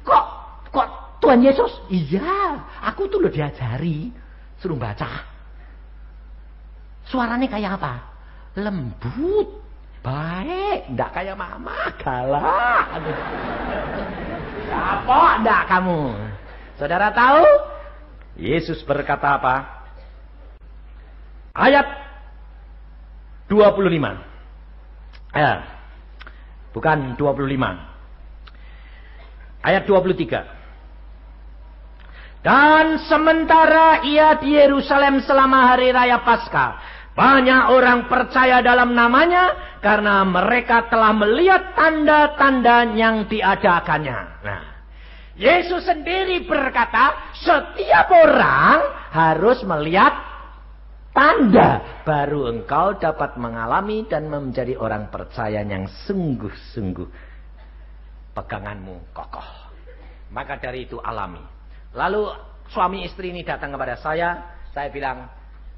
Kok Tuhan Yesus? Iya, aku tuh udah diajari. Suruh baca. Suaranya kayak apa? Lembut. Baik. Nggak kayak Mama. Galak. Apa enggak kamu? Saudara tahu? Yesus berkata apa? Ayat 25. Bukan 25. Ayat 23. Dan sementara ia di Yerusalem selama hari raya Paskah, banyak orang percaya dalam namanya karena mereka telah melihat tanda-tanda yang diadakannya. Nah, Yesus sendiri berkata, setiap orang harus melihat tanda baru engkau dapat mengalami dan menjadi orang percaya yang sungguh-sungguh peganganmu kokoh. Maka dari itu alami. Lalu suami istri ini datang kepada saya bilang,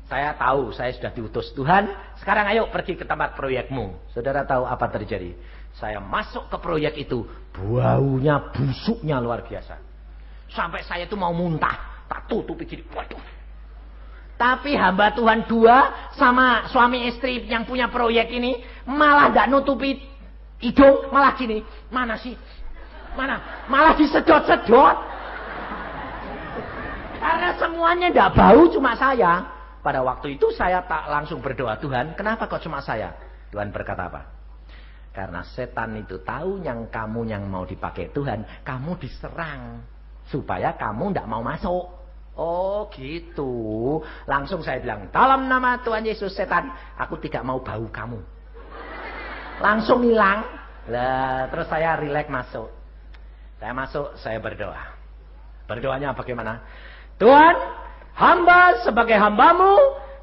saya tahu saya sudah diutus Tuhan, sekarang ayo pergi ke tempat proyekmu. Saudara tahu apa terjadi? Saya masuk ke proyek itu, baunya busuknya luar biasa. Sampai saya itu mau muntah, tak tutupi gini, waduh. Tapi hamba Tuhan dua sama suami istri yang punya proyek ini malah gak nutupi hidung, malah gini, mana sih? Mana? Malah disedot-sedot. Karena semuanya tidak bau, cuma saya. Pada waktu itu saya tak langsung berdoa, Tuhan, kenapa kok cuma saya? Tuhan berkata apa? Karena setan itu tahu yang kamu yang mau dipakai Tuhan, kamu diserang. Supaya kamu tidak mau masuk. Oh gitu. Langsung saya bilang, dalam nama Tuhan Yesus setan, aku tidak mau bau kamu. Langsung hilang. Lah, terus saya rileks masuk. Saya masuk, saya berdoa. Berdoanya bagaimana? Tuhan, hamba sebagai hambamu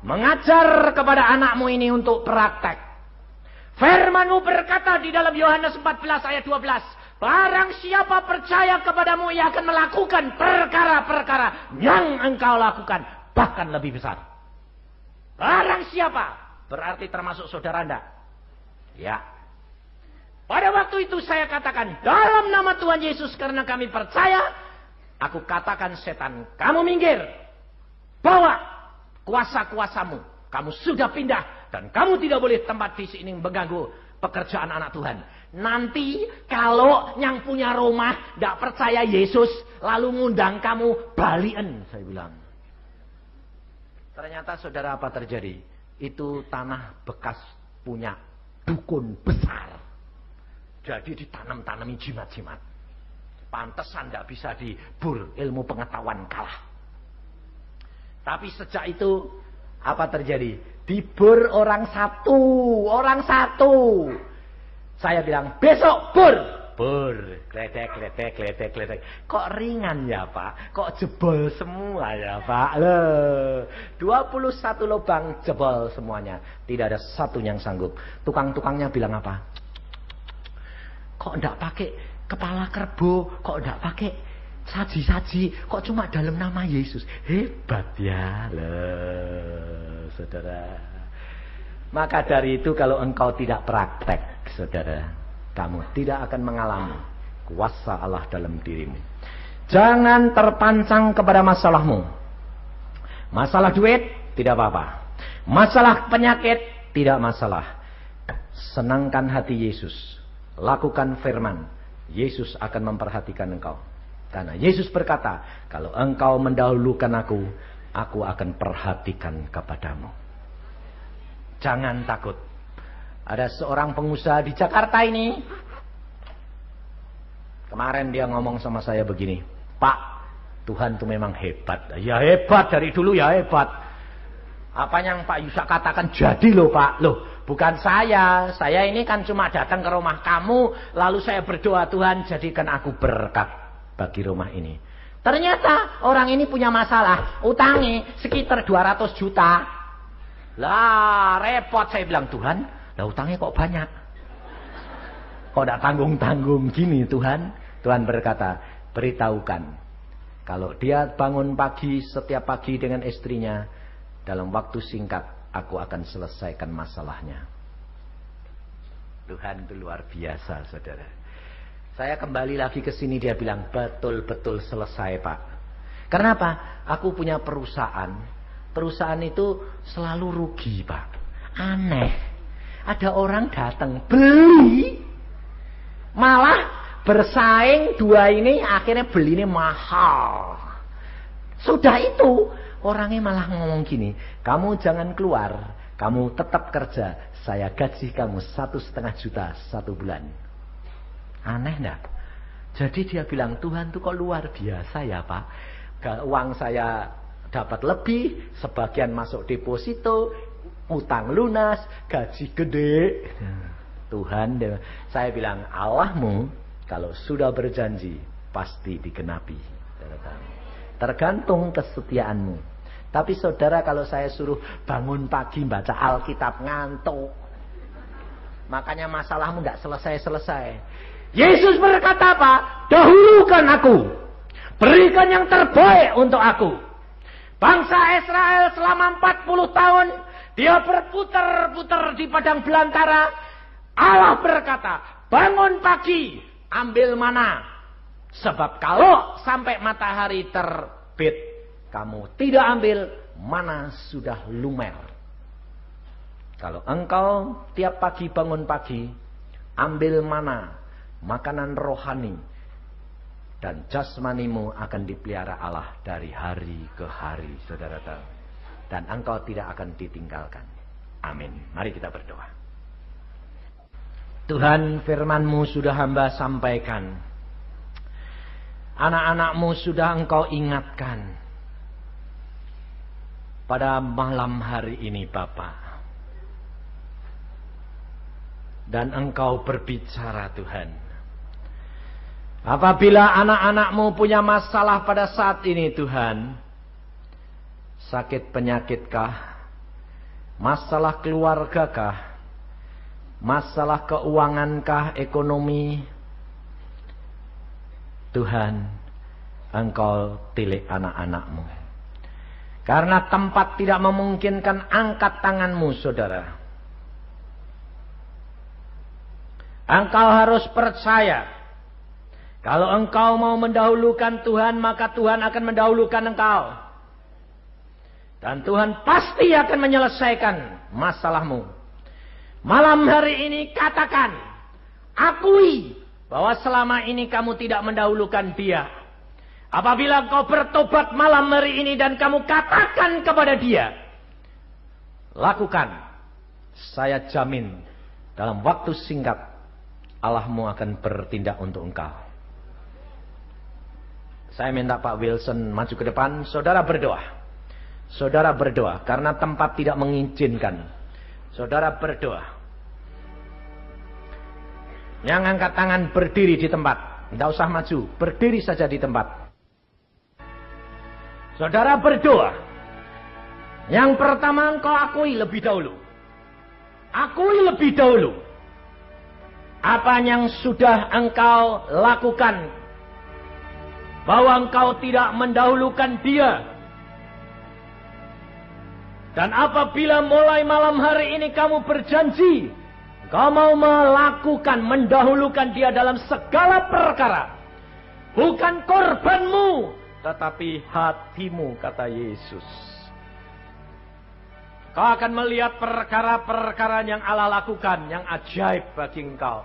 mengajar kepada anakmu ini untuk praktek. Firman-Mu berkata di dalam Yohanes 14 ayat 12. Barang siapa percaya kepadamu, ia akan melakukan perkara-perkara yang engkau lakukan. Bahkan lebih besar. Barang siapa? Berarti termasuk saudara anda? Ya. Pada waktu itu saya katakan, dalam nama Tuhan Yesus karena kami percaya, aku katakan setan, kamu minggir. Bawa kuasa-kuasamu. Kamu sudah pindah. Dan kamu tidak boleh tempat di sini mengganggu pekerjaan anak Tuhan. Nanti kalau yang punya rumah tidak percaya Yesus, lalu ngundang kamu, balian, saya bilang. Ternyata saudara apa terjadi? Itu tanah bekas punya dukun besar. Jadi ditanam-tanami jimat-jimat. Pantesan tidak bisa dibur, ilmu pengetahuan kalah. Tapi sejak itu apa terjadi? Dibur orang satu. Saya bilang besok bur. Kletek. Kok ringan ya Pak? Kok jebol semua ya Pak? Loh, 21 lubang jebol semuanya. Tidak ada satu yang sanggup. Tukang-tukangnya bilang apa? Kok enggak pakai kepala kerbau, kok enggak pakai saji-saji, kok cuma dalam nama Yesus. Hebat ya. Loh, saudara. Maka dari itu kalau engkau tidak praktek, saudara, kamu tidak akan mengalami kuasa Allah dalam dirimu. Jangan terpancang kepada masalahmu. Masalah duit, tidak apa-apa. Masalah penyakit, tidak masalah. Senangkan hati Yesus. Lakukan firman. Yesus akan memperhatikan engkau. Karena Yesus berkata, kalau engkau mendahulukan aku akan perhatikan kepadamu. Jangan takut. Ada seorang pengusaha di Jakarta ini. Kemarin dia ngomong sama saya begini. Pak, Tuhan itu memang hebat. Ya hebat, dari dulu ya hebat. Apa yang Pak Yusak katakan jadi loh Pak. Loh, bukan saya. Saya ini kan cuma datang ke rumah kamu. Lalu saya berdoa, Tuhan jadikan aku berkat bagi rumah ini. Ternyata orang ini punya masalah. Utangnya sekitar 200 juta. Lah repot, saya bilang, Tuhan, lah utangnya kok banyak. Kok tidak tanggung-tanggung gini Tuhan. Tuhan berkata, beritahukan. Kalau dia bangun pagi setiap pagi dengan istrinya, dalam waktu singkat aku akan selesaikan masalahnya. Tuhan itu luar biasa, saudara. Saya kembali lagi ke sini, dia bilang, betul-betul selesai Pak. Kenapa? Aku punya perusahaan. Perusahaan itu selalu rugi Pak. Aneh. Ada orang datang beli, malah bersaing dua ini, akhirnya beli ini mahal. Sudah itu, orangnya malah ngomong gini, kamu jangan keluar, kamu tetap kerja, saya gaji kamu 1,5 juta 1 bulan. Aneh enggak? Jadi dia bilang, Tuhan tuh kok luar biasa ya Pak. Uang saya dapat lebih, sebagian masuk deposito, utang lunas, gaji gede. Tuhan, saya bilang, Allahmu kalau sudah berjanji pasti digenapi. Tergantung kesetiaanmu. Tapi saudara, kalau saya suruh bangun pagi baca Alkitab ngantuk, makanya masalahmu tidak selesai-selesai. Yesus berkata apa? Dahulukan aku. Berikan yang terbaik untuk aku. Bangsa Israel selama 40 tahun. Dia berputar-putar di padang belantara. Allah berkata, bangun pagi. Ambil mana. Sebab kalau sampai matahari terbit, kamu tidak ambil, mana sudah lumer. Kalau engkau tiap pagi bangun pagi, ambil mana. Makanan rohani dan jasmanimu akan dipelihara Allah dari hari ke hari, saudara tahu. Dan engkau tidak akan ditinggalkan. Amin. Mari kita berdoa. Tuhan, firman-Mu sudah hamba sampaikan. Anak-anak-Mu sudah Engkau ingatkan. Pada malam hari ini Bapa. Dan Engkau berbicara Tuhan. Apabila anak-anak-Mu punya masalah pada saat ini Tuhan, sakit penyakitkah, masalah keluargakah, masalah keuangankah, ekonomi, Tuhan, Engkau tilik anak-anak-Mu. Karena tempat tidak memungkinkan, angkat tangan-Mu saudara. Engkau harus percaya. Kalau engkau mau mendahulukan Tuhan, maka Tuhan akan mendahulukan engkau. Dan Tuhan pasti akan menyelesaikan masalahmu. Malam hari ini katakan, akui bahwa selama ini kamu tidak mendahulukan Dia. Apabila engkau bertobat malam hari ini dan kamu katakan kepada Dia, lakukan. Saya jamin dalam waktu singkat Allahmu akan bertindak untuk engkau. Saya minta Pak Wilson maju ke depan. Saudara berdoa. Saudara berdoa. Karena tempat tidak mengizinkan. Saudara berdoa. Yang angkat tangan berdiri di tempat. Tidak usah maju. Berdiri saja di tempat. Saudara berdoa. Yang pertama engkau akui lebih dahulu. Akui lebih dahulu. Apa yang sudah engkau lakukan. Bahwa engkau tidak mendahulukan Dia. Dan apabila mulai malam hari ini kamu berjanji, kau mau melakukan, mendahulukan dia dalam segala perkara. Bukan korbanmu, tetapi hatimu, kata Yesus. Kau akan melihat perkara-perkara yang Allah lakukan, yang ajaib bagi engkau.